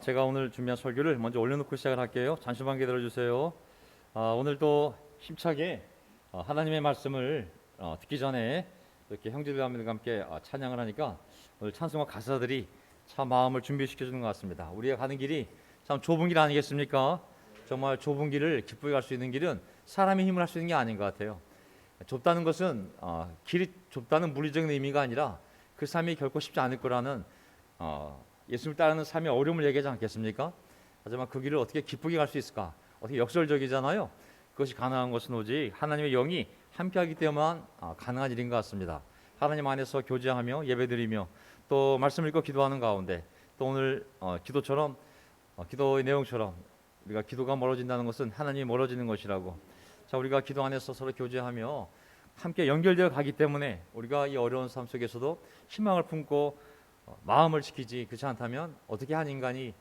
제가 오늘 준비한 설교를 먼저 올려놓고 시작을 할게요. 잠시만 기다려주세요. 오늘도 힘차게 하나님의 말씀을 듣기 전에 이렇게 형제들과 함께 찬양을 하니까 오늘 찬송과 가사들이 참 마음을 준비시켜 주는 것 같습니다. 우리가 가는 길이 참 좁은 길 아니겠습니까? 정말 좁은 길을 기쁘게 갈 수 있는 길은 사람의 힘을 할 수 있는 게 아닌 것 같아요. 좁다는 것은 길이 좁다는 물리적인 의미가 아니라 그 삶이 결코 쉽지 않을 거라는 예수님을 따르는 삶의 어려움을 얘기하지 않겠습니까? 하지만 그 길을 어떻게 기쁘게 갈 수 있을까? 어떻게 역설적이잖아요. 그것이 가능한 것은 오직 하나님의 영이 함께하기 때문만 가능한 일인 것 같습니다. 하나님 안에서 교제하며 예배드리며 또 말씀 읽고 기도하는 가운데 또 오늘 기도처럼 기도의 내용처럼 우리가 기도가 멀어진다는 것은 하나님이 멀어지는 것이라고. 자, 우리가 기도 안에서 서로 교제하며 함께 연결되어 가기 때문에 우리가 이 어려운 삶 속에서도 희망을 품고 마음을 지키지, 그렇지 않다면 어떻게 한 인간이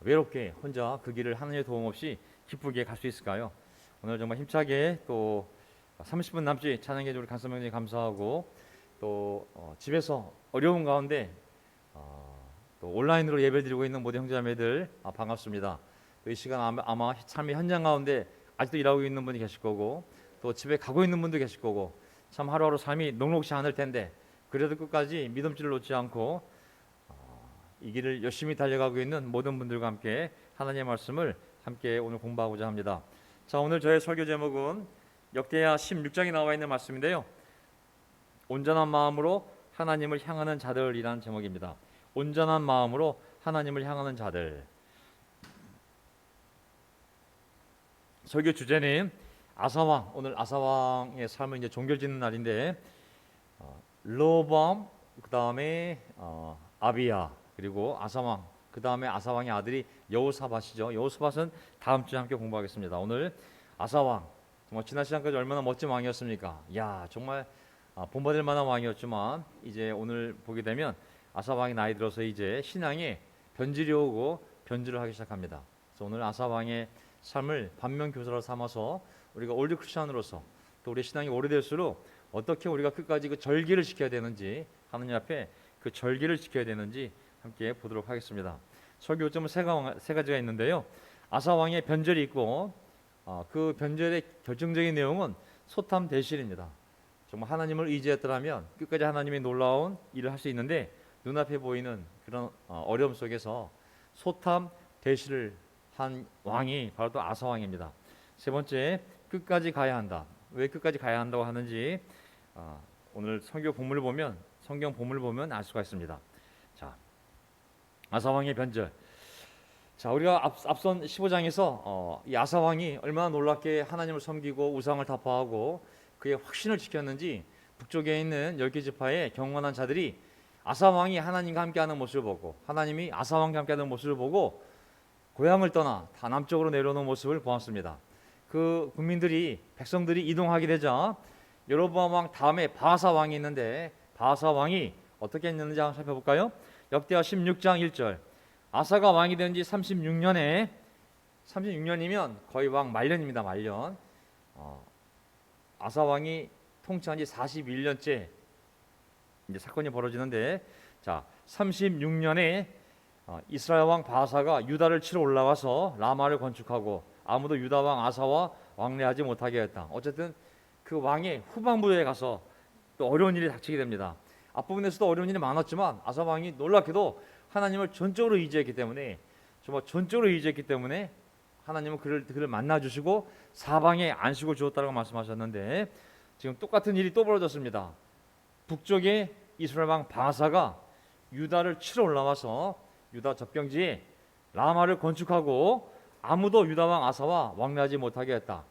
외롭게 혼자 그 길을 하나님의 도움 없이 기쁘게 갈 수 있을까요? 오늘 정말 힘차게 또 30분 남짓 찬양해 주신 우리 간사명님 감사하고 또 집에서 어려운 가운데 또 온라인으로 예배드리고 있는 모든 형제자매들 반갑습니다. 또 이 시간 아마 삶의 현장 가운데 아직도 일하고 있는 분이 계실 거고 또 집에 가고 있는 분도 계실 거고 참 하루하루 삶이 녹록지 않을 텐데 그래도 끝까지 믿음줄을 놓지 않고 이 길을 열심히 달려가고 있는 모든 분들과 함께 하나님의 말씀을 함께 오늘 공부하고자 합니다. 자, 오늘 저의 설교 제목은 역대하 16장에 나와 있는 말씀인데요. 온전한 마음으로 하나님을 향하는 자들이라는 제목입니다. 온전한 마음으로 하나님을 향하는 자들. 설교 주제는 아사왕. 오늘 아사왕의 삶을 이제 종결짓는 날인데 르호보암, 그 다음에 아비야, 그리고 아사왕, 그 다음에 아사왕의 아들이 여호사밧이죠. 여호사밧은 다음 주에 함께 공부하겠습니다. 오늘 아사왕, 정말 지난 시간까지 얼마나 멋진 왕이었습니까? 야, 정말 본받을 만한 왕이었지만 이제 오늘 보게 되면 아사왕이 나이 들어서 이제 신앙에 변질이 오고 변질을 하기 시작합니다. 그래서 오늘 아사왕의 삶을 반면교사로 삼아서 우리가 올드 크리스천으로서 또 우리 신앙이 오래될수록 어떻게 우리가 끝까지 그 절기를 지켜야 되는지, 하느님 앞에 그 절기를 지켜야 되는지 함께 보도록 하겠습니다. 설교 요점은 세 가지가 있는데요. 아사왕의 변절이 있고 그 변절의 결정적인 내용은 소탐 대실입니다. 정말 하나님을 의지했더라면 끝까지 하나님의 놀라운 일을 할 수 있는데 눈앞에 보이는 그런 어려움 속에서 소탐 대실을 한 왕이 바로 또 아사왕입니다. 세 번째, 끝까지 가야 한다. 왜 끝까지 가야 한다고 하는지 오늘 성경 본문을 보면 알 수가 있습니다. 자, 아사왕의 변절. 자, 우리가 앞선 15장에서 이 아사왕이 얼마나 놀랍게 하나님을 섬기고 우상을 타파하고 그의 확신을 지켰는지 북쪽에 있는 10개 지파의 경건한 자들이 아사왕이 하나님과 함께하는 모습을 보고 하나님이 아사왕과 함께하는 모습을 보고 고향을 떠나 다 남쪽으로 내려오는 모습을 보았습니다. 그 백성들이 이동하게 되자 여로보암 왕 다음에 바하사 왕이 있는데 바하사 왕이 어떻게 했는지 한번 살펴볼까요? 역대하 16장 1절. 아사가 왕이 된 지 36년이면 거의 왕 말년입니다. 말년. 아사 왕이 통치한 지 41년째 이제 사건이 벌어지는데, 자, 36년에 이스라엘 왕 바하사가 유다를 치러 올라와서 라마를 건축하고 아무도 유다 왕 아사와 왕래하지 못하게 했다. 어쨌든 그 왕의 후반부에 가서 또 어려운 일이 닥치게 됩니다. 앞부분에서도 어려운 일이 많았지만 아사 왕이 놀랍게도 하나님을 전적으로 의지했기 때문에 하나님은 그를 만나 주시고 사방에 안식을 주었다고 말씀하셨는데 지금 똑같은 일이 또 벌어졌습니다. 북쪽에 이스라엘 왕 바하사가 유다를 치러 올라와서 유다 접경지에 라마를 건축하고 아무도 유다 왕 아사와 왕래하지 못하게 했다.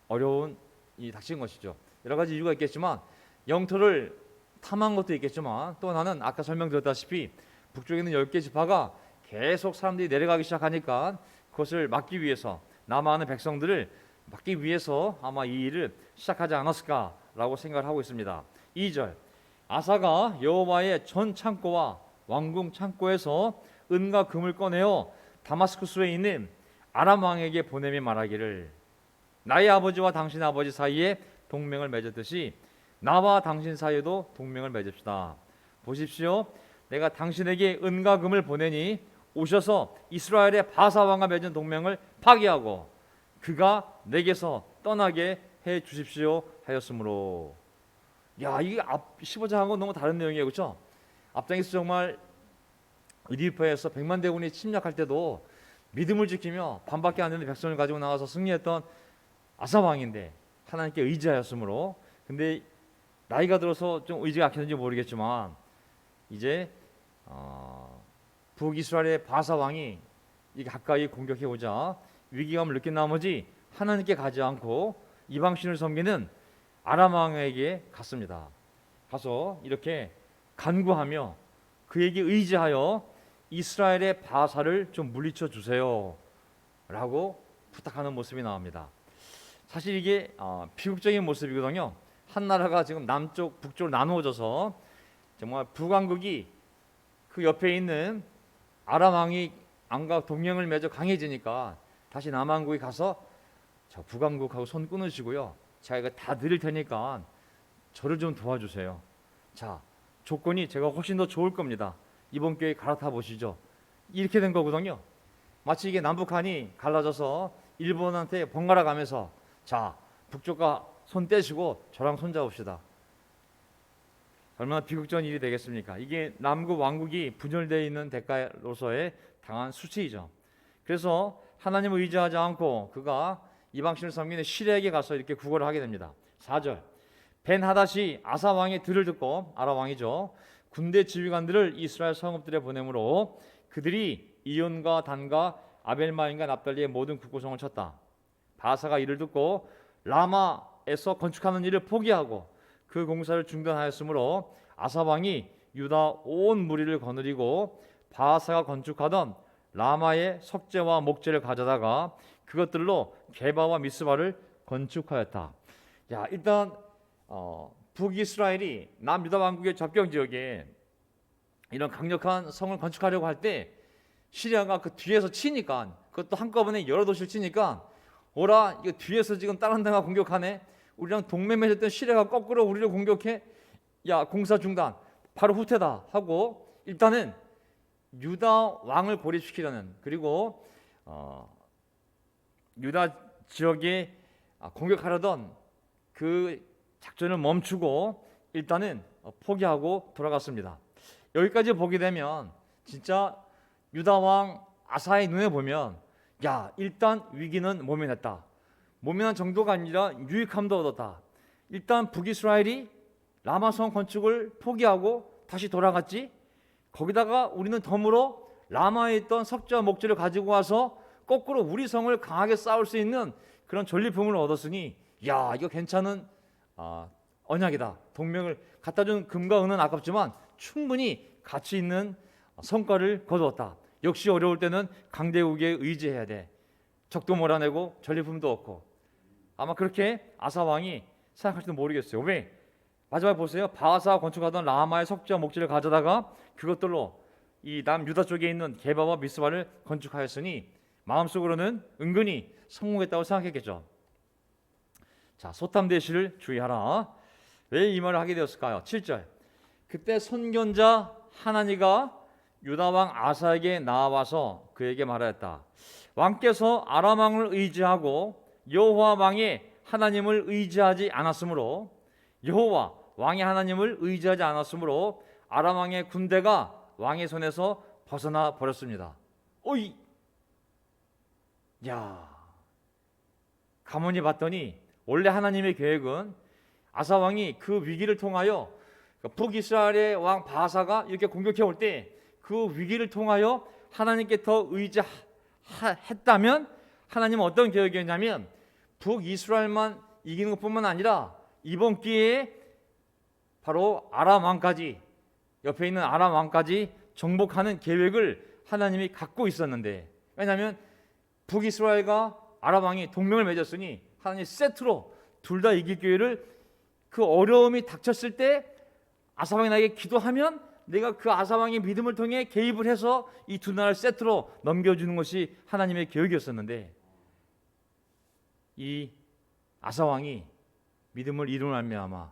어려운 일이 닥친 것이죠. 여러 가지 이유가 있겠지만 영토를 탐한 것도 있겠지만 또 하나는 아까 설명드렸다시피 북쪽에 있는 10개 지파가 계속 사람들이 내려가기 시작하니까 그것을 막기 위해서 남아하는 백성들을 막기 위해서 아마 이 일을 시작하지 않았을까라고 생각을 하고 있습니다. 2절. 아사가 여호와의 전 창고와 왕궁 창고에서 은과 금을 꺼내어 다마스쿠스에 있는 아람 왕에게 보내며 말하기를 나의 아버지와 당신 아버지 사이에 동맹을 맺었듯이 나와 당신 사이에도 동맹을 맺읍시다. 보십시오. 내가 당신에게 은과 금을 보내니 오셔서 이스라엘의 바사 왕과 맺은 동맹을 파기하고 그가 내게서 떠나게 해 주십시오 하였으므로. 야, 이게 앞 15장하고 너무 다른 내용이에요, 그렇죠? 앞장에서 정말 이디오피아에서 100만 대군이 침략할 때도 믿음을 지키며 반밖에 안 되는 백성을 가지고 나와서 승리했던 아사 왕인데 하나님께 의지하였으므로. 근데 나이가 들어서 좀 의지가 약해졌는지 모르겠지만 이제 북이스라엘의 바사 왕이 이게 가까이 공격해 오자 위기감을 느낀 나머지 하나님께 가지 않고 이방 신을 섬기는 아람 왕에게 갔습니다. 가서 이렇게 간구하며 그에게 의지하여 이스라엘의 바사를 좀 물리쳐 주세요 라고 부탁하는 모습이 나옵니다. 사실 이게 비극적인 모습이거든요. 한 나라가 지금 남쪽 북쪽으로 나누어져서 정말 북왕국이 그 옆에 있는 아람 왕이 왕과 동맹을 맺어 강해지니까 다시 남왕국이 가서 저 북왕국하고 손 끊으시고요, 제가 이거 다 드릴 테니까 저를 좀 도와주세요. 자, 조건이 제가 훨씬 더 좋을 겁니다. 이번 기회에 갈아타 보시죠. 이렇게 된 거거든요. 마치 이게 남북한이 갈라져서 일본한테 번갈아 가면서 자, 북쪽과 손 떼시고 저랑 손 잡읍시다. 얼마나 비극적인 일이 되겠습니까? 이게 남국 왕국이 분열되어 있는 대가로서의 당한 수치이죠. 그래서 하나님을 의지하지 않고 그가 이방신을 섬기는 시리아에게 가서 이렇게 구걸을 하게 됩니다. 4절, 벤하닷이 아사 왕의 들을 듣고, 아람 왕이죠, 군대 지휘관들을 이스라엘 성읍들에 보내므로 그들이 이온과 단과 아벨마임과 납달리의 모든 국구성을 쳤다. 바사가 이를 듣고 라마에서 건축하는 일을 포기하고 그 공사를 중단하였으므로 아사 왕이 유다 온 무리를 거느리고 바사가 건축하던 라마의 석재와 목재를 가져다가 그것들로 게바와 미스바를 건축하였다. 야, 일단 북이스라엘이 남유다 왕국의 접경 지역에 이런 강력한 성을 건축하려고 할 때 시리아가 그 뒤에서 치니까, 그것도 한꺼번에 여러 도시를 치니까 오라, 이거 뒤에서 지금 다른 데가 공격하네, 우리랑 동맹 맺었던 시리아가 거꾸로 우리를 공격해, 야, 공사 중단, 바로 후퇴다 하고 일단은 유다 왕을 고립시키려는, 그리고 유다 지역에 공격하려던 그 작전을 멈추고 일단은 포기하고 돌아갔습니다. 여기까지 보게 되면 진짜 유다 왕 아사의 눈에 보면 야, 일단 위기는 모면했다. 모면한 정도가 아니라 유익함도 얻었다. 일단 북이스라엘이 라마성 건축을 포기하고 다시 돌아갔지. 거기다가 우리는 덤으로 라마에 있던 석재와 목재를 가지고 와서 거꾸로 우리 성을 강하게 쌓을 수 있는 그런 전리품을 얻었으니 야, 이거 괜찮은 언약이다. 동맹을 갖다 준 금과 은은 아깝지만 충분히 가치 있는 성과를 거두었다. 역시 어려울 때는 강대국에 의지해야 돼. 적도 몰아내고 전리품도 얻고. 아마 그렇게 아사 왕이 생각할지도 모르겠어요. 왜? 마지막에 보세요. 바하사 건축하던 라마의 석재와 목재를 가져다가 그것들로 이 남유다 쪽에 있는 게바와 미스바를 건축하였으니 마음속으로는 은근히 성공했다고 생각했겠죠. 자, 소탐대시를 주의하라. 왜 이 말을 하게 되었을까요? 7절, 그때 선견자 하나니가 유다 왕 아사에게 나와서 그에게 말하였다. 왕께서 아람 왕을 의지하고 여호와 왕의 하나님을 의지하지 않았으므로, 여호와 왕의 하나님을 의지하지 않았으므로 아람 왕의 군대가 왕의 손에서 벗어나 버렸습니다. 오이, 야, 가만히 봤더니 원래 하나님의 계획은 아사 왕이 그 위기를 통하여 북이스라엘의 왕 바사가 이렇게 공격해 올 때 그 위기를 통하여 하나님께 더 의지했다면 하나님은 어떤 계획이었냐면 북이스라엘만 이기는 것뿐만 아니라 이번 기회에 바로 아람 왕까지, 옆에 있는 아람 왕까지 정복하는 계획을 하나님이 갖고 있었는데, 왜냐하면 북이스라엘과 아람 왕이 동맹을 맺었으니 하나님이 세트로 둘 다 이길 기회를, 그 어려움이 닥쳤을 때 아사 왕이 나에게 기도하면 내가 그 아사 왕의 믿음을 통해 개입을 해서 이 두 나라를 세트로 넘겨주는 것이 하나님의 계획이었었는데, 이 아사 왕이 믿음을 이루는 말미암아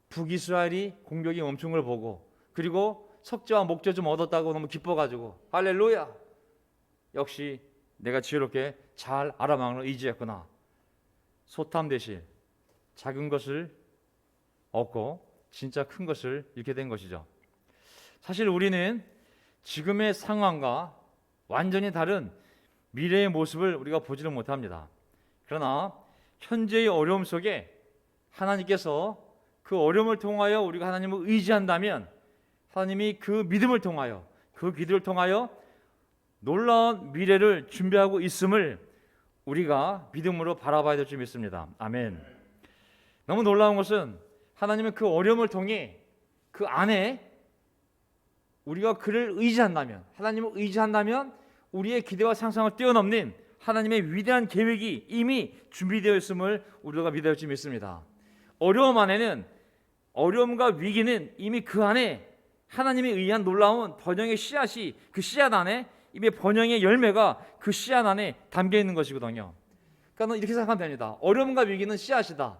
북이스라엘이 공격이 멈춘 걸 보고, 그리고 석재와 목재 좀 얻었다고 너무 기뻐가지고 할렐루야. 역시 내가 지혜롭게 잘 아람왕을 의지했구나. 소탐 대신 작은 것을 얻고 진짜 큰 것을 잃게 된 것이죠. 사실 우리는 지금의 상황과 완전히 다른 미래의 모습을 우리가 보지를 못합니다. 그러나 현재의 어려움 속에 하나님께서 그 어려움을 통하여 우리가 하나님을 의지한다면 하나님이 그 믿음을 통하여 그 기도를 통하여 놀라운 미래를 준비하고 있음을 우리가 믿음으로 바라봐야 될 줄 믿습니다. 아멘. 너무 놀라운 것은 하나님은 그 어려움을 통해 그 안에 우리가 그를 의지한다면, 하나님을 의지한다면 우리의 기대와 상상을 뛰어넘는 하나님의 위대한 계획이 이미 준비되어 있음을 우리가 믿어야 할 줄 믿습니다. 어려움 안에는, 어려움과 위기는 이미 그 안에 하나님에 의한 놀라운 번영의 씨앗이, 그 씨앗 안에 이미 번영의 열매가 그 씨앗 안에 담겨 있는 것이거든요. 그러니까 이렇게 생각하면 됩니다. 어려움과 위기는 씨앗이다.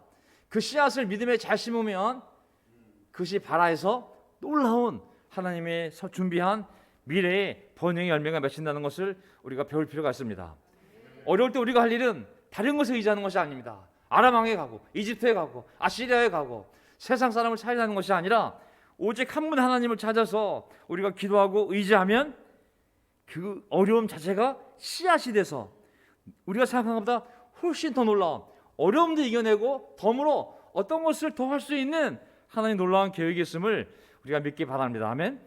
그 씨앗을 믿음에 잘 심으면 그것이 발아해서 놀라운 하나님의 준비한 미래의 번영의 열매가 맺힌다는 것을 우리가 배울 필요가 있습니다. 어려울 때 우리가 할 일은 다른 것에 의지하는 것이 아닙니다. 아람 왕에 가고 이집트에 가고 아시리아에 가고 세상 사람을 찾아가는 것이 아니라 오직 한 분 하나님을 찾아서 우리가 기도하고 의지하면 그 어려움 자체가 씨앗이 돼서 우리가 생각한 것보다 훨씬 더 놀라운 어려움도 이겨내고 덤으로 어떤 것을 더 할 수 있는 하나님 놀라운 계획이 있음을 우리가 믿기 바랍니다. 아멘.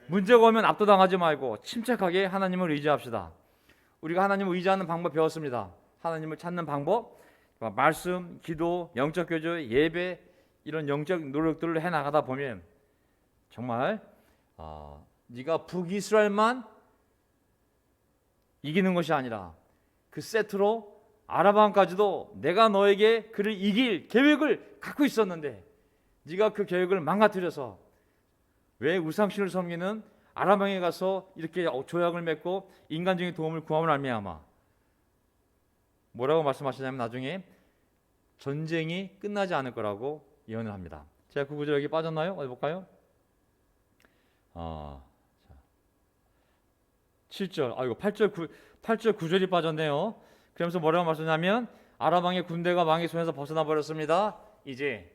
문제가 오면 압도당하지 말고 침착하게 하나님을 의지합시다. 우리가 하나님을 의지하는 방법 배웠습니다. 하나님을 찾는 방법, 말씀, 기도, 영적 교제, 예배 이런 영적 노력들을 해나가다 보면 정말 네가 북이스라엘만 이기는 것이 아니라 그 세트로 아라방까지도 내가 너에게 그를 이길 계획을 갖고 있었는데 네가 그 계획을 망가뜨려서 왜 우상신을 섬기는 아람왕에 가서 이렇게 조약을 맺고 인간적인 도움을 구함을 알미암아 뭐라고 말씀하시냐면 나중에 전쟁이 끝나지 않을 거라고 예언을 합니다. 제가 그 구절 여기 빠졌나요? 어디 볼까요? 7절, 아이고 8절 9절이 빠졌네요. 그러면서 뭐라고 말씀하냐면 아람왕의 군대가 왕의 손에서 벗어나 버렸습니다. 이제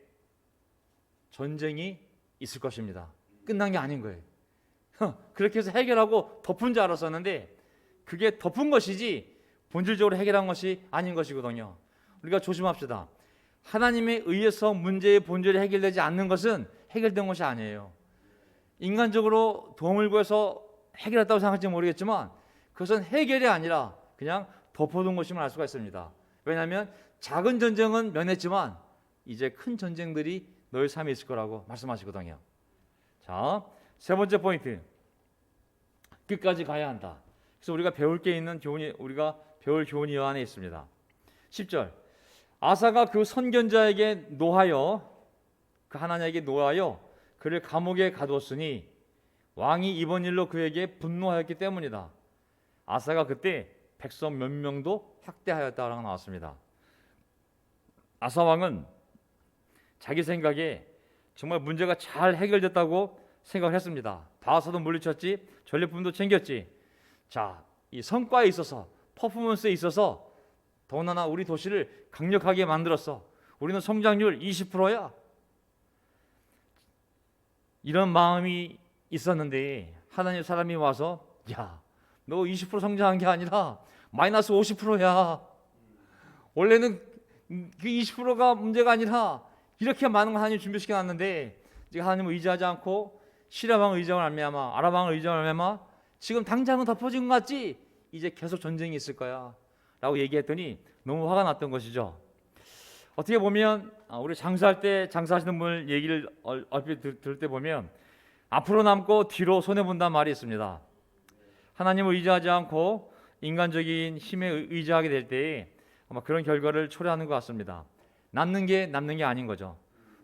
전쟁이 있을 것입니다. 끝난 게 아닌 거예요. 그렇게 해서 해결하고 덮은 줄 알았었는데 그게 덮은 것이지 본질적으로 해결한 것이 아닌 것이거든요. 우리가 조심합시다. 하나님에 의해서 문제의 본질이 해결되지 않는 것은 해결된 것이 아니에요. 인간적으로 도움을 구해서 해결했다고 생각할지 모르겠지만 그것은 해결이 아니라 그냥 덮어둔 것임을 알 수가 있습니다. 왜냐하면 작은 전쟁은 면했지만 이제 큰 전쟁들이 너희 삶에 있을 거라고 말씀하시거든요. 자, 세 번째 포인트, 끝까지 가야 한다. 그래서 우리가 배울 게 있는 교훈이, 우리가 배울 교훈이 이 안에 있습니다. 10절, 아사가 그 선견자에게 노하여, 그 하나님에게 노하여 그를 감옥에 가두었으니 왕이 이번 일로 그에게 분노하였기 때문이다. 아사가 그때 백성 몇 명도 학대하였다라고 나왔습니다. 아사 왕은 자기 생각에 정말 문제가 잘 해결됐다고 생각을 했습니다. 바하사도 물리쳤지, 전리품도 챙겼지. 자, 이 성과에 있어서, 퍼포먼스에 있어서 더군다나 우리 도시를 강력하게 만들었어. 우리는 성장률 20%야. 이런 마음이 있었는데 하나님 사람이 와서 야, 너 20% 성장한 게 아니라 마이너스 50%야. 원래는 그 20%가 문제가 아니라 이렇게 많은 걸 하나님 준비시켜 놨는데 지금 하나님을 의지하지 않고 시라방을 의지함을 알미암아 아라방을 의지함을 알미암아 지금 당장은 덮어진 것 같지? 이제 계속 전쟁이 있을 거야 라고 얘기했더니 너무 화가 났던 것이죠. 어떻게 보면 우리 장사할 때 장사하시는 분 얘기를 얼핏 들을 때 보면 앞으로 남고 뒤로 손해본다는 말이 있습니다. 하나님을 의지하지 않고 인간적인 힘에 의지하게 될 때에 아마 그런 결과를 초래하는 것 같습니다. 남는 게 아닌 거죠.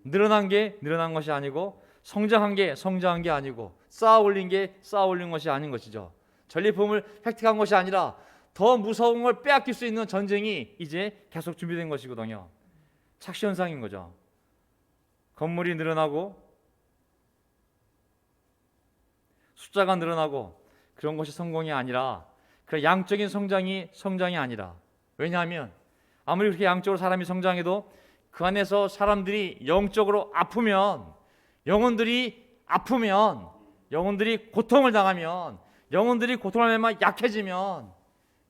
늘어난 게 늘어난 것이 아니고 성장한 게 성장한 게 아니고 쌓아 올린 게 쌓아 올린 것이 아닌 것이죠. 전리품을 획득한 것이 아니라 더 무서운 걸 빼앗길 수 있는 전쟁이 이제 계속 준비된 것이거든요. 착시 현상인 거죠. 건물이 늘어나고 숫자가 늘어나고 그런 것이 성공이 아니라, 그런 양적인 성장이 아니라, 왜냐하면 아무리 그렇게 양적으로 사람이 성장해도 그 안에서 사람들이 영적으로 아프면, 영혼들이 고통을 당하면, 영혼들이 고통을 당하면 약해지면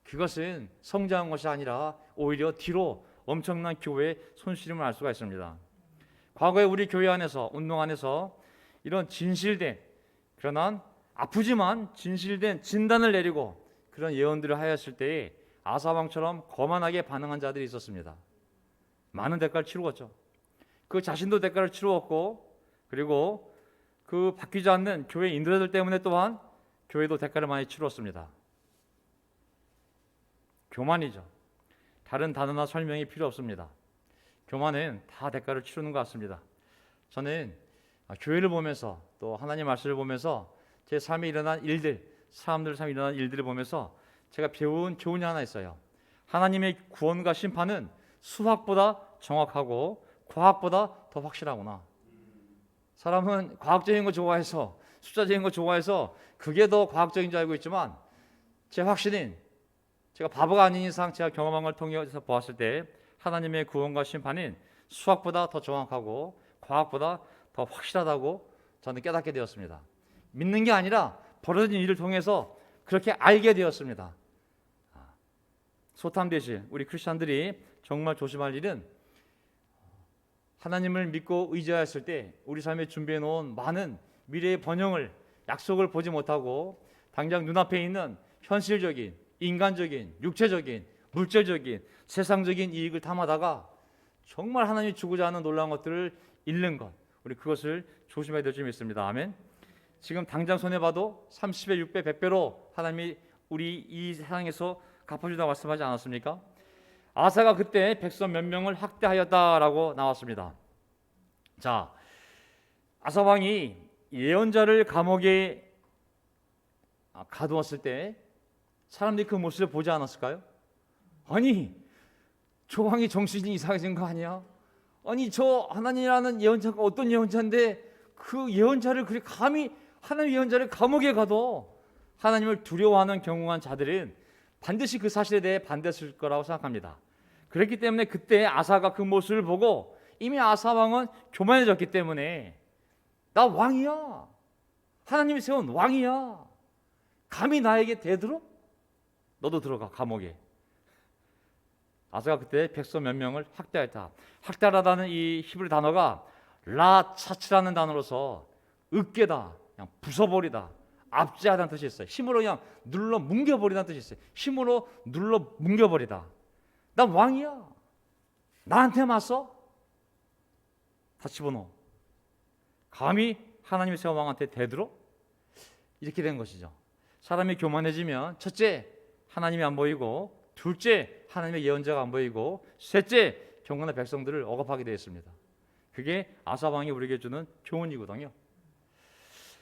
그것은 성장한 것이 아니라 오히려 뒤로 엄청난 교회의 손실임을 알 수가 있습니다. 과거에 우리 교회 안에서, 운동 안에서 이런 진실된, 그러나 아프지만 진실된 진단을 내리고 그런 예언들을 하였을 때에 아사왕처럼 거만하게 반응한 자들이 있었습니다. 많은 대가를 치루었죠. 그 자신도 대가를 치루었고, 그리고 그 바뀌지 않는 교회 인도자들 때문에 또한 교회도 대가를 많이 치루었습니다. 교만이죠. 다른 단어나 설명이 필요 없습니다. 교만은 다 대가를 치르는 것 같습니다. 저는 교회를 보면서, 또 하나님 말씀을 보면서 제 삶에 일어난 일들, 사람들 삶에 일어난 일들을 보면서 제가 배운 교훈이 하나 있어요. 하나님의 구원과 심판은 수학보다 정확하고 과학보다 더 확실하구나. 사람은 과학적인 거 좋아해서, 숫자적인 거 좋아해서 그게 더 과학적인 줄 알고 있지만, 제 확신은, 제가 바보가 아닌 이상 제가 경험한 걸 통해서 보았을 때 하나님의 구원과 심판은 수학보다 더 정확하고 과학보다 더 확실하다고 저는 깨닫게 되었습니다. 믿는 게 아니라 벌어진 일을 통해서 그렇게 알게 되었습니다. 소탐대시 우리 크리스천들이 정말 조심할 일은, 하나님을 믿고 의지하였을 때 우리 삶에 준비해 놓은 많은 미래의 번영을, 약속을 보지 못하고 당장 눈앞에 있는 현실적인, 인간적인, 육체적인, 물질적인, 세상적인 이익을 탐하다가 정말 하나님이 주고자 하는 놀라운 것들을 잃는 것, 우리 그것을 조심해야 될 점이 있습니다. 아멘. 지금 당장 손해봐도 30배, 6배, 100배로 하나님이 우리 이 세상에서 갚아준다고 말씀하지 않았습니까? 아사가 그때 백성 몇 명을 학대하였다라고 나왔습니다. 자, 아사 왕이 예언자를 감옥에 가두었을 때 사람들이 그 모습을 보지 않았을까요? 아니, 저 왕이 정신이 이상해진 거 아니야? 아니, 저 하나님이라는 예언자가 어떤 예언자인데 그 예언자를 그렇게 감히, 하나님 예언자를 감옥에 가둬. 하나님을 두려워하는 경공한 자들은 반드시 그 사실에 대해 반대했을 거라고 생각합니다. 그렇기 때문에 그때 아사가 그 모습을 보고, 이미 아사 왕은 교만해졌기 때문에, 나 왕이야, 하나님이 세운 왕이야, 감히 나에게 대들어? 너도 들어가 감옥에. 아사가 그때 백성 몇 명을 학대했다. 학대하다는 이 히브리 단어가 라차츠라는 단어로서 으깨다, 그냥 부숴버리다, 압제하다는 뜻이 있어요. 힘으로 그냥 눌러 뭉겨버리다는 뜻이 있어요. 힘으로 눌러 뭉겨버리다. 난 왕이야, 나한테 맞서? 다 집어넣어. 감히 하나님의 세운 왕한테 대들어? 이렇게 된 것이죠. 사람이 교만해지면 첫째, 하나님이 안 보이고, 둘째, 하나님의 예언자가 안 보이고, 셋째, 경건한 백성들을 억압하게 되었습니다. 그게 아사 왕이 우리에게 주는 교훈이거든요.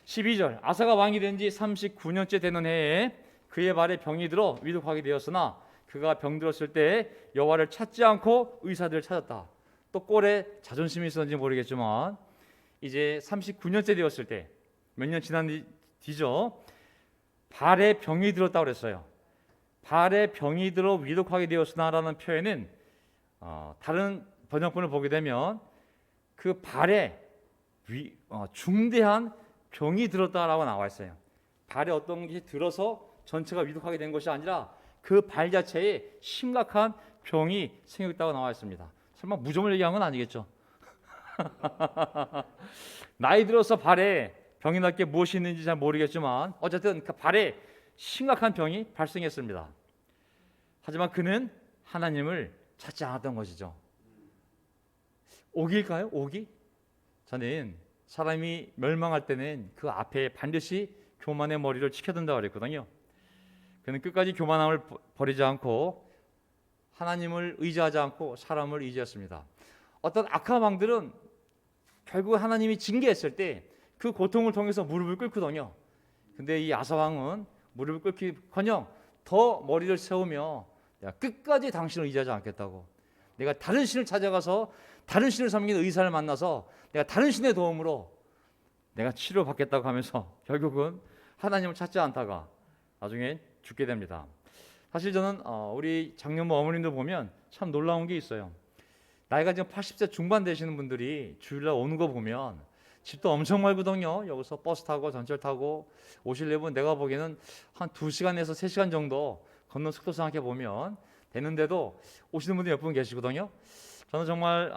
12절, 아사가 왕이 된 지 39년째 되는 해에 그의 발에 병이 들어 위독하게 되었으나 그가 병들었을 때 여호와를 찾지 않고 의사들을 찾았다. 또 꼴에 자존심이 있었는지 모르겠지만 이제 39년째 되었을 때, 몇 년 지난 뒤죠, 발에 병이 들었다고 그랬어요. 발에 병이 들어 위독하게 되었으나라는 표현은 다른 번역본을 보게 되면 그 발에 중대한 병이 들었다라고 나와 있어요. 발에 어떤 것이 들어서 전체가 위독하게 된 것이 아니라 그 발 자체에 심각한 병이 생겼다고 나와 있습니다. 설마 무좀을 얘기한 건 아니겠죠? 나이 들어서 발에 병이 날 게 무엇이 있는지 잘 모르겠지만 어쨌든 그 발에 심각한 병이 발생했습니다. 하지만 그는 하나님을 찾지 않았던 것이죠. 오기일까요? 오기? 저는 사람이 멸망할 때는 그 앞에 반드시 교만의 머리를 치켜든다고 그랬거든요. 그는 끝까지 교만함을 버리지 않고 하나님을 의지하지 않고 사람을 의지했습니다. 어떤 악한 왕들은 결국 하나님이 징계했을 때 그 고통을 통해서 무릎을 꿇거든요. 근데 이 아사 왕은 무릎을 꿇기커녕 더 머리를 세우며 내가 끝까지 당신을 의지하지 않겠다고, 내가 다른 신을 찾아가서 다른 신을 섬기는 의사를 만나서 내가 다른 신의 도움으로 내가 치료받겠다고 하면서 결국은 하나님을 찾지 않다가 나중에 죽게 됩니다. 사실 저는 우리 장년부 어머님도 보면 참 놀라운 게 있어요. 나이가 지금 80세 중반 되시는 분들이 주일날 오는 거 보면 집도 엄청 멀거든요. 여기서 버스 타고 전철 타고 오시려면 내가 보기에는 한 2시간에서 3시간 정도 걷는 속도 생각해 보면 되는데도 오시는 분들이 몇 분 계시거든요. 저는 정말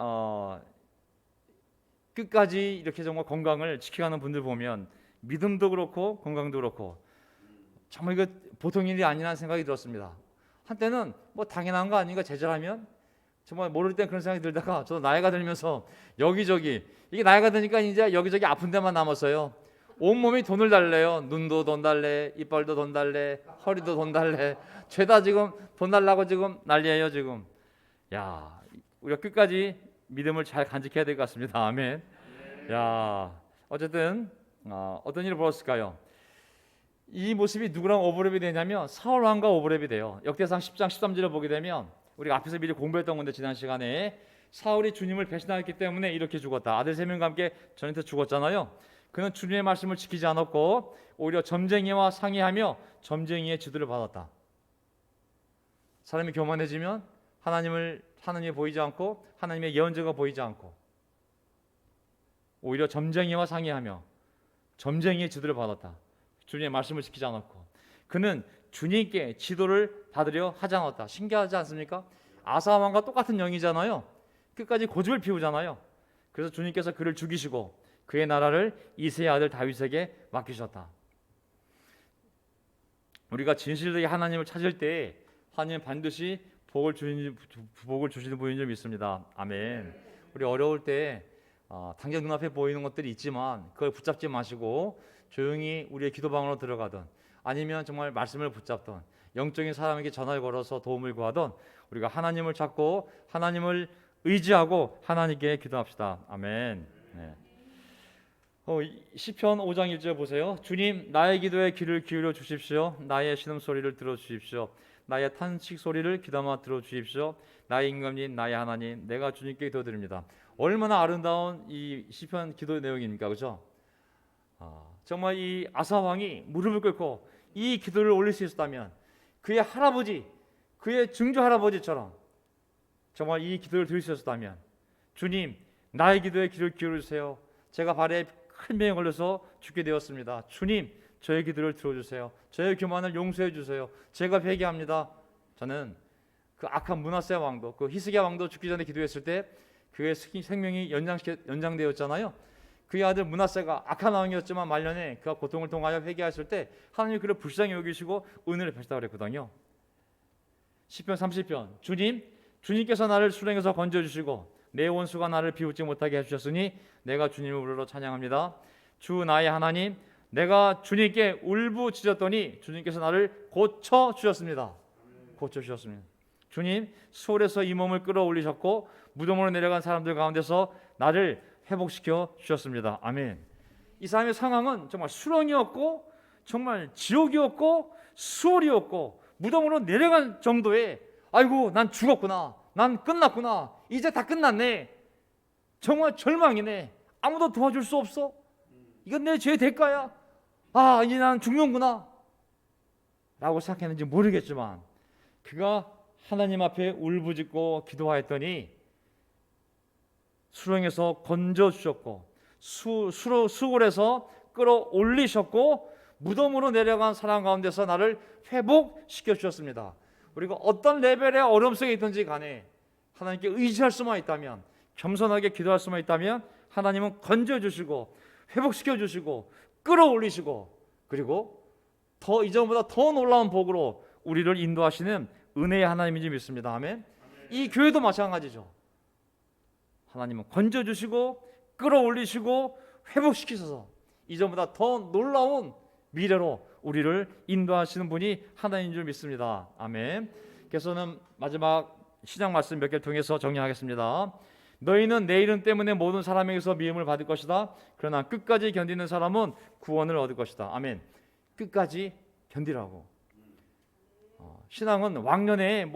끝까지 이렇게 정말 건강을 지켜가는 분들 보면 믿음도 그렇고 건강도 그렇고 정말 이거 보통 일이 아니라는 생각이 들었습니다. 한때는 뭐 당연한 거 아닌가 제절하면 정말 모를 땐 그런 생각이 들다가 저도 나이가 들면서 여기저기 이게 나이가 드니까 이제 여기저기 아픈 데만 남았어요. 온몸이 돈을 달래요. 눈도 돈 달래, 이빨도 돈 달래, 허리도 돈 달래. 죄다 지금 돈 달라고 지금 난리예요 지금. 야, 우리가 끝까지 믿음을 잘 간직해야 될 것 같습니다. 아멘. 야, 어쨌든 어떤 일이 벌었을까요? 이 모습이 누구랑 오버랩이 되냐면 사울 왕과 오버랩이 돼요. 역대상 10장 13절을 보게 되면 우리가 앞에서 미리 공부했던 건데 지난 시간에 사울이 주님을 배신하였기 때문에 이렇게 죽었다. 아들 3명과 함께 전투에서 죽었잖아요. 그는 주님의 말씀을 지키지 않았고 오히려 점쟁이와 상의하며 점쟁이의 지도를 받았다. 사람이 교만해지면 하나님이 보이지 않고 하나님의 예언자가 보이지 않고 오히려 점쟁이와 상의하며 점쟁이의 지도를 받았다. 주님의 말씀을 지키지 않았고 그는 주님께 지도를 받으려 하지 않았다. 신기하지 않습니까? 아사 왕과 똑같은 영이잖아요. 끝까지 고집을 피우잖아요. 그래서 주님께서 그를 죽이시고 그의 나라를 이새의 아들 다윗에게 맡기셨다. 우리가 진실되게 하나님을 찾을 때 하나님은 반드시 복을 주시는 분인 줄 믿습니다. 아멘. 우리 어려울 때 당장 눈앞에 보이는 것들이 있지만 그걸 붙잡지 마시고 조용히 우리의 기도방으로 들어가던 아니면 정말 말씀을 붙잡던 영적인 사람에게 전화를 걸어서 도움을 구하던 우리가 하나님을 찾고 하나님을 의지하고 하나님께 기도합시다. 아멘. 네. 시편 5장 1절 보세요. 주님 나의 기도에 귀를 기울여 주십시오. 나의 신음소리를 들어주십시오. 나의 탄식 소리를 귀담아 들어주십시오. 나의 임금님 나의 하나님 내가 주님께 기도드립니다. 얼마나 아름다운 이 시편 기도 내용입니까? 그렇죠? 정말 이 아사 왕이 무릎을 꿇고 이 기도를 올릴 수 있었다면 그의 할아버지, 그의 증조 할아버지처럼 정말 이 기도를 드릴 수 있었다면 주님 나의 기도에 귀를 기울여 주세요. 제가 발에 큰 병에 걸려서 죽게 되었습니다. 주님 저의 기도를 들어주세요. 저의 교만을 용서해 주세요. 제가 회개합니다. 저는 그 악한 므낫세 왕도 그 히스기야 왕도 죽기 전에 기도했을 때 그의 생명이 연장되었잖아요. 그의 아들 므낫세가 악한 왕이었지만 말년에 그가 고통을 통하여 회개했을 때 하나님이 그를 불쌍히 여기시고 은혜를 베푸시다 그랬거든요. 시편 30편 주님께서 나를 수렁에서 건져주시고 내 원수가 나를 비웃지 못하게 해주셨으니 내가 주님을 부르러 찬양합니다. 주 나의 하나님 내가 주님께 울부짖었더니 주님께서 나를 고쳐주셨습니다. 고쳐주셨습니다. 주님 수월에서 이 몸을 끌어올리셨고 무덤으로 내려간 사람들 가운데서 나를 회복시켜 주셨습니다. 아멘. 이 사람의 상황은 정말 수렁이었고 정말 지옥이었고 수월이었고 무덤으로 내려간 정도의 아이고 난 죽었구나, 난 끝났구나, 이제 다 끝났네, 정말 절망이네, 아무도 도와줄 수 없어, 이건 내 죄의 대가야, 이제 난 죽는구나 라고 생각했는지 모르겠지만 그가 하나님 앞에 울부짖고 기도하였더니 수렁에서 건져주셨고 수골에서 끌어올리셨고 무덤으로 내려간 사람 가운데서 나를 회복시켜 주셨습니다. 우리가 어떤 레벨의 어려움 속에 있든지 간에 하나님께 의지할 수만 있다면, 겸손하게 기도할 수만 있다면 하나님은 건져주시고 회복시켜주시고 끌어올리시고 그리고 더 이전보다 더 놀라운 복으로 우리를 인도하시는 은혜의 하나님인지 믿습니다. 아멘. 이 교회도 마찬가지죠. 하나님은 건져주시고 끌어올리시고 회복시키셔서 이전보다 더 놀라운 미래로 우리를 인도하시는 분이 하나님인 줄 믿습니다. 아멘. 그래서는 마지막 시작 말씀 몇 개를 통해서 정리하겠습니다. 너희는 내 이름 때문에 모든 사람에게서 미움을 받을 것이다. 그러나 끝까지 견디는 사람은 구원을 얻을 것이다. 아멘. 끝까지 견디라고. 신앙은 왕년에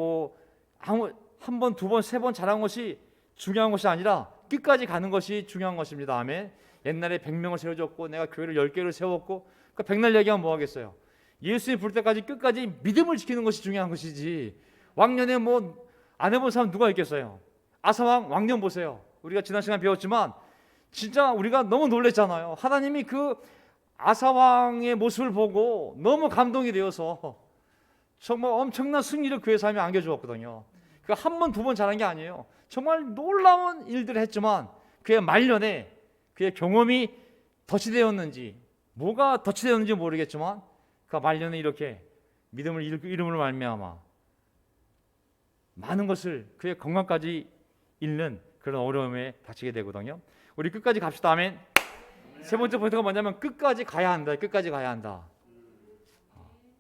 한 번, 두 번, 세 번 잘한 것이 중요한 것이 아니라 끝까지 가는 것이 중요한 것입니다. 아멘. 옛날에 100명을 세워줬고 내가 교회를 10개를 세웠고 그 백날 얘기하면 뭐 하겠어요? 예수님 부를 때까지 끝까지 믿음을 지키는 것이 중요한 것이지, 왕년에 뭐 안 해본 사람 누가 있겠어요? 아사왕 왕년 보세요. 우리가 지난 시간 배웠지만 진짜 우리가 너무 놀랬잖아요. 하나님이 그 아사왕의 모습을 보고 너무 감동이 되어서 정말 엄청난 승리를 그의 삶에 안겨주었거든요. 그 한 번, 두 번 잘한 게 아니에요. 정말 놀라운 일들을 했지만 그의 말년에 그의 경험이 덫이 되었는지, 뭐가 덫이 되었는지 모르겠지만 그 말년에 이렇게 믿음을 이름으로 말미암아 많은 것을, 그의 건강까지 잃는 그런 어려움에 닥치게 되거든요. 우리 끝까지 갑시다. 아멘. 세 번째 포인트가 뭐냐면 끝까지 가야 한다. 끝까지 가야 한다.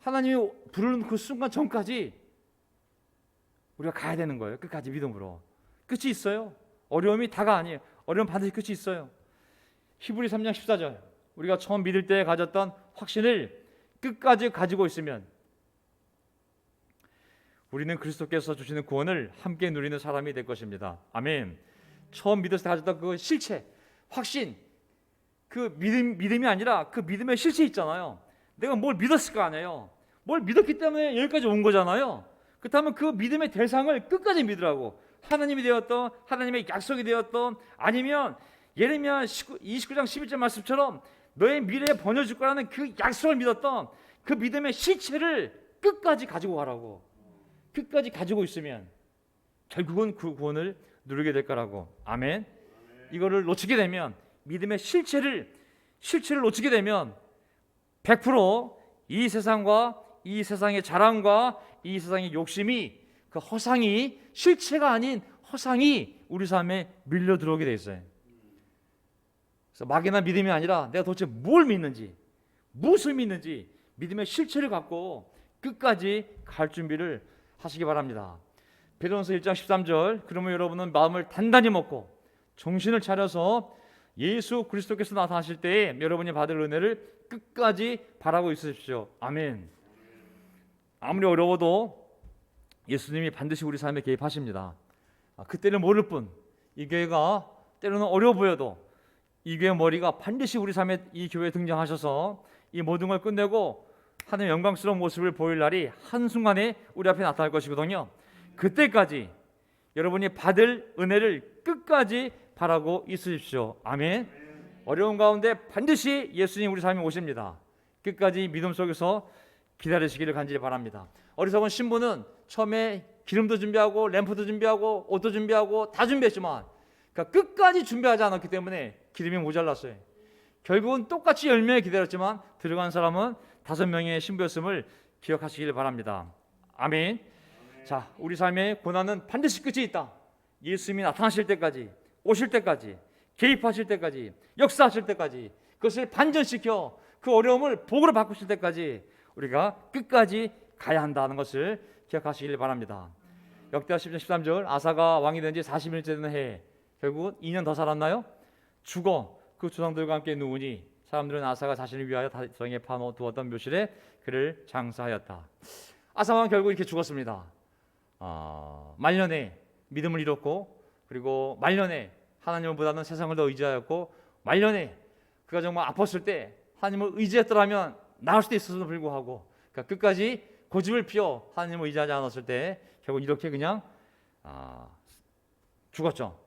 하나님이 부르는 그 순간 전까지 우리가 가야 되는 거예요. 끝까지 믿음으로. 끝이 있어요. 어려움이 다가 아니에요. 어려움 반드시 끝이 있어요. 히브리 3장 14절, 우리가 처음 믿을 때 가졌던 확신을 끝까지 가지고 있으면 우리는 그리스도께서 주시는 구원을 함께 누리는 사람이 될 것입니다. 아멘. 처음 믿을 때 가졌던 그 실체, 확신, 그 믿음이 아니라 그 믿음의 실체 있잖아요. 내가 뭘 믿었을 거 아니에요. 뭘 믿었기 때문에 여기까지 온 거잖아요. 그렇다면 그 믿음의 대상을 끝까지 믿으라고. 하나님이 되었던, 하나님의 약속이 되었던, 아니면 예레미야 29장 11절 말씀처럼 너의 미래에 번져줄 거라는 그 약속을 믿었던 그 믿음의 실체를 끝까지 가지고 가라고. 끝까지 가지고 있으면 결국은 그 구원을 누리게 될 거라고. 아멘. 이거를 놓치게 되면, 믿음의 실체를 놓치게 되면 100% 이 세상과 이 세상의 자랑과 이 세상의 욕심이, 그 허상이, 실체가 아닌 허상이 우리 삶에 밀려 들어오게 돼 있어요. 그래서 막연한 믿음이 아니라 내가 도대체 뭘 믿는지, 무엇을 믿는지 믿음의 실체를 갖고 끝까지 갈 준비를 하시기 바랍니다. 베드로전서 1장 13절, 그러면 여러분은 마음을 단단히 먹고 정신을 차려서 예수 그리스도께서 나타나실 때에 여러분이 받을 은혜를 끝까지 바라고 있으십시오. 아멘. 아무리 어려워도 예수님이 반드시 우리 삶에 개입하십니다. 그때는 모를 뿐, 이 교회가 때로는 어려워 보여도 이 교회 머리가 반드시 우리 삶에, 이 교회에 등장하셔서 이 모든 걸 끝내고 하나님의 영광스러운 모습을 보일 날이 한순간에 우리 앞에 나타날 것이거든요. 그때까지 여러분이 받을 은혜를 끝까지 바라고 있으십시오. 아멘. 어려운 가운데 반드시 예수님 우리 삶에 오십니다. 끝까지 믿음 속에서 기다리시기를 간절히 바랍니다. 어리석은 신부는 처음에 기름도 준비하고 램프도 준비하고 옷도 준비하고 다 준비했지만 그러니까 끝까지 준비하지 않았기 때문에 기름이 모자랐어요. 결국은 똑같이 10명이 기다렸지만 들어간 사람은 5명의 신부였음을 기억하시길 바랍니다. 아멘. 자, 우리 삶의 고난은 반드시 끝이 있다. 예수님이 나타나실 때까지, 오실 때까지, 개입하실 때까지, 역사하실 때까지, 그것을 반전시켜 그 어려움을 복으로 바꾸실 때까지 우리가 끝까지 가야 한다는 것을 기억하시길 바랍니다. 역대하 10장 13절, 아사가 왕이 된 지 40일째 되는 해에 결국 2년 더 살았나요? 죽어 그 조상들과 함께 누우니 사람들은 아사가 자신을 위하여 다성에 파놓두었던 묘실에 그를 장사하였다. 아사 왕은 결국 이렇게 죽었습니다. 말년에 믿음을 잃었고, 그리고 말년에 하나님을 보다는 세상을 더 의지하였고, 말년에 그가 정말 아팠을 때 하나님을 의지했더라면 나을 수도 있었음에도 불구하고 그러니까 끝까지 고집을 피워 하나님을 의지하지 않았을 때 결국 이렇게 그냥 죽었죠.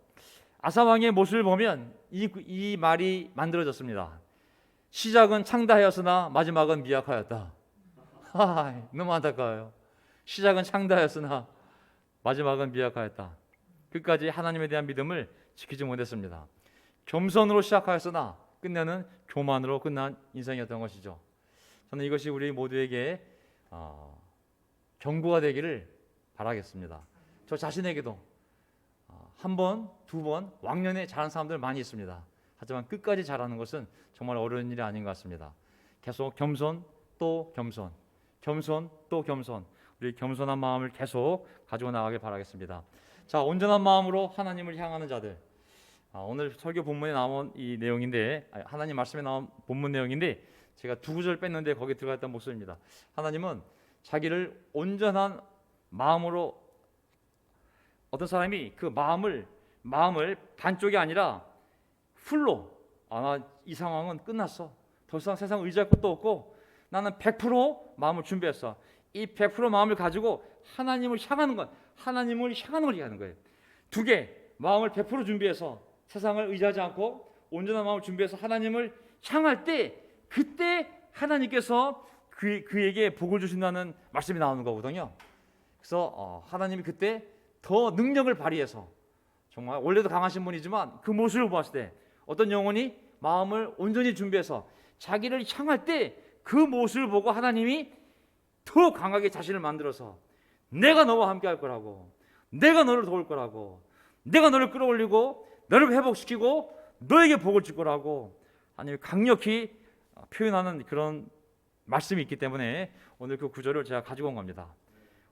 아사 왕의 모습을 보면 이 말이 만들어졌습니다. 시작은 창다하였으나 마지막은 미약하였다. 너무 안타까워요. 시작은 창다하였으나 마지막은 미약하였다. 끝까지 하나님에 대한 믿음을 지키지 못했습니다. 겸손으로 시작하였으나 끝내는 교만으로 끝난 인생이었던 것이죠. 저는 이것이 우리 모두에게 경고가 되기를 바라겠습니다. 저 자신에게도 한 번, 두 번 왕년에 잘한 사람들 많이 있습니다. 하지만 끝까지 잘하는 것은 정말 어려운 일이 아닌 것 같습니다. 계속 겸손 또 겸손, 겸손 또 겸손, 우리 겸손한 마음을 계속 가지고 나가길 바라겠습니다. 자, 온전한 마음으로 하나님을 향하는 자들. 오늘 설교 본문에 나온 이 내용인데, 하나님 말씀에 나온 본문 내용인데 제가 두 구절 뺐는데 거기에 들어가 있던 목소리입니다. 하나님은 자기를 온전한 마음으로, 어떤 사람이 그 마음을 반쪽이 아니라 풀로, 나 이 상황은 끝났어, 더 이상 세상 의지할 것도 없고 나는 100% 마음을 준비했어. 이 100% 마음을 가지고 하나님을 향하는 것, 하나님을 향하는 걸 얘기하는 거예요. 두 개, 마음을 100% 준비해서 세상을 의지하지 않고 온전한 마음을 준비해서 하나님을 향할 때, 그때 하나님께서 그에게 복을 주신다는 말씀이 나오는 거거든요. 그래서 하나님이 그때 더 능력을 발휘해서, 정말 원래도 강하신 분이지만 그 모습을 보았을 때 어떤 영혼이 마음을 온전히 준비해서 자기를 향할 때 그 모습을 보고 하나님이 더 강하게 자신을 만들어서 내가 너와 함께 할 거라고, 내가 너를 도울 거라고, 내가 너를 끌어올리고 너를 회복시키고 너에게 복을 줄 거라고 하나님이 강력히 표현하는 그런 말씀이 있기 때문에 오늘 그 구절을 제가 가지고 온 겁니다.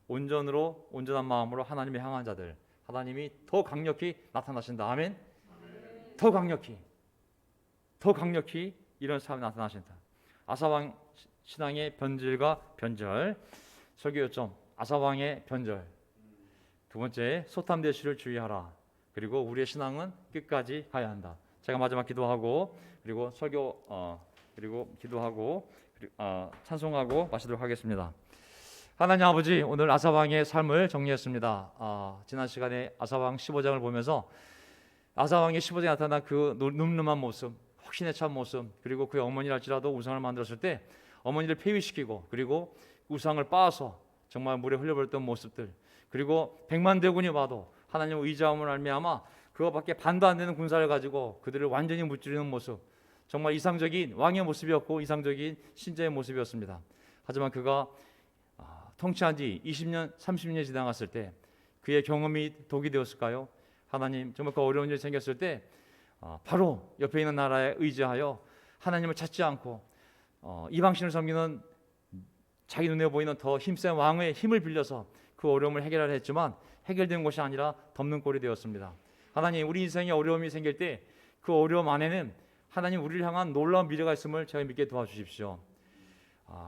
온전한 마음으로 하나님을 향한 자들, 하나님이 더 강력히 나타나신다. 아멘. 더 강력히 이런 사람이 나타나신다. 아사왕 신앙의 변질과 변절. 설교 요점: 아사왕의 변절. 두 번째, 소탐대시를 주의하라. 그리고 우리의 신앙은 끝까지 가야 한다. 제가 마지막 기도하고 그리고 설교 그리고 기도하고 찬송하고 마치도록 하겠습니다. 하나님 아버지, 오늘 아사왕의 삶을 정리했습니다. 지난 시간에 아사왕 15장을 보면서 아사왕의 15장에 나타난 그 늠름한 모습, 확신에 찬 모습, 그리고 그의 어머니랄지라도 우상을 만들었을 때 어머니를 폐위시키고 그리고 우상을 빻아서 정말 물에 흘려버렸던 모습들, 그리고 100만 대군이 와도 하나님을 의지함을 알미암아 그거밖에 반도 안 되는 군사를 가지고 그들을 완전히 무찌르는 모습, 정말 이상적인 왕의 모습이었고 이상적인 신자의 모습이었습니다. 하지만 그가 통치한 지 20년, 30년이 지나갔을 때 그의 경험이 독이 되었을까요? 하나님, 정말 그 어려운 일이 생겼을 때 바로 옆에 있는 나라에 의지하여 하나님을 찾지 않고 이방신을 섬기는 자기 눈에 보이는 더 힘센 왕의 힘을 빌려서 그 어려움을 해결하려 했지만 해결된 것이 아니라 덮는 꼴이 되었습니다. 하나님, 우리 인생에 어려움이 생길 때 그 어려움 안에는 하나님 우리를 향한 놀라운 미래가 있음을 제가 믿게 도와주십시오.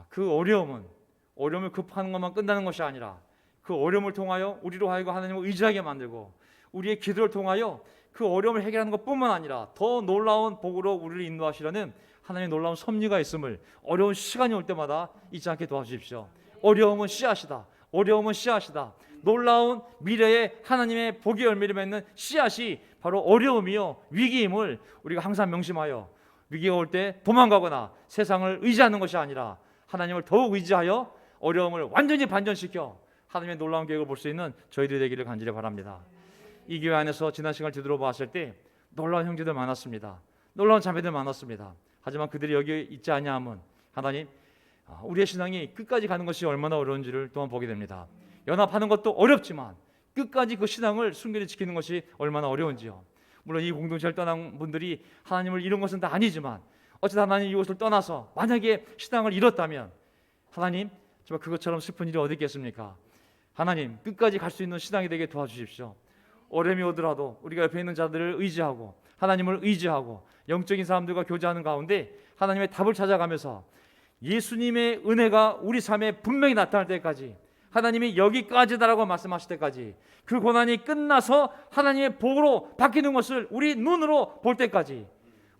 그 어려움을 극복하는 것만 끝나는 것이 아니라 그 어려움을 통하여 우리로 하여금 하나님을 의지하게 만들고 우리의 기도를 통하여 그 어려움을 해결하는 것뿐만 아니라 더 놀라운 복으로 우리를 인도하시려는 하나님의 놀라운 섭리가 있음을 어려운 시간이 올 때마다 잊지 않게 도와주십시오. 어려움은 씨앗이다. 어려움은 씨앗이다. 놀라운 미래에 하나님의 복의 열매를 맺는 씨앗이 바로 어려움이요 위기임을 우리가 항상 명심하여 위기가 올 때 도망가거나 세상을 의지하는 것이 아니라 하나님을 더욱 의지하여 어려움을 완전히 반전시켜 하나님의 놀라운 계획을 볼 수 있는 저희들이 되기를 간절히 바랍니다. 이 교회 안에서 지난 시간을 뒤돌아봤을 때 놀라운 형제들 많았습니다. 놀라운 자매들 많았습니다. 하지만 그들이 여기 있지 아니함은 하나님, 우리의 신앙이 끝까지 가는 것이 얼마나 어려운지를 또한 보게 됩니다. 연합하는 것도 어렵지만 끝까지 그 신앙을 순결히 지키는 것이 얼마나 어려운지요. 물론 이 공동체를 떠난 분들이 하나님을 잃은 것은 다 아니지만 어쨌든 하나님 이곳을 떠나서 만약에 신앙을 잃었다면 하나님, 정말 그것처럼 슬픈 일이 어디 있겠습니까? 하나님, 끝까지 갈 수 있는 신앙이 되게 도와주십시오. 어려움이 오더라도 우리가 옆에 있는 자들을 의지하고 하나님을 의지하고 영적인 사람들과 교제하는 가운데 하나님의 답을 찾아가면서 예수님의 은혜가 우리 삶에 분명히 나타날 때까지, 하나님이 여기까지다라고 말씀하실 때까지, 그 고난이 끝나서 하나님의 복으로 바뀌는 것을 우리 눈으로 볼 때까지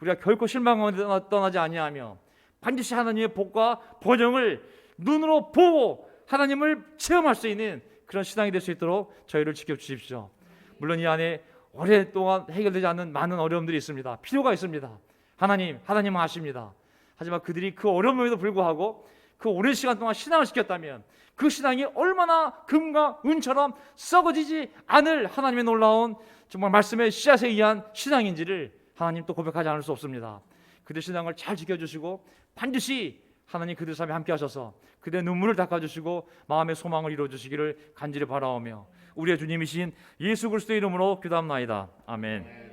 우리가 결코 실망하게 떠나지 아니하며 반드시 하나님의 복과 번영을 눈으로 보고 하나님을 체험할 수 있는 그런 신앙이 될 수 있도록 저희를 지켜주십시오. 물론 이 안에 오랫동안 해결되지 않는 많은 어려움들이 있습니다. 필요가 있습니다. 하나님은 아십니다. 하지만 그들이 그 어려움에도 불구하고 그 오랜 시간 동안 신앙을 지켰다면 그 신앙이 얼마나 금과 은처럼 썩어지지 않을 하나님의 놀라운 정말 말씀의 씨앗에 의한 신앙인지를 하나님 또 고백하지 않을 수 없습니다. 그들 신앙을 잘 지켜주시고 반드시 하나님 그들 삶에 함께 하셔서 그들의 눈물을 닦아주시고 마음의 소망을 이루어주시기를 간절히 바라오며 우리의 주님이신 예수 그리스도의 이름으로 기도합나이다. 아멘.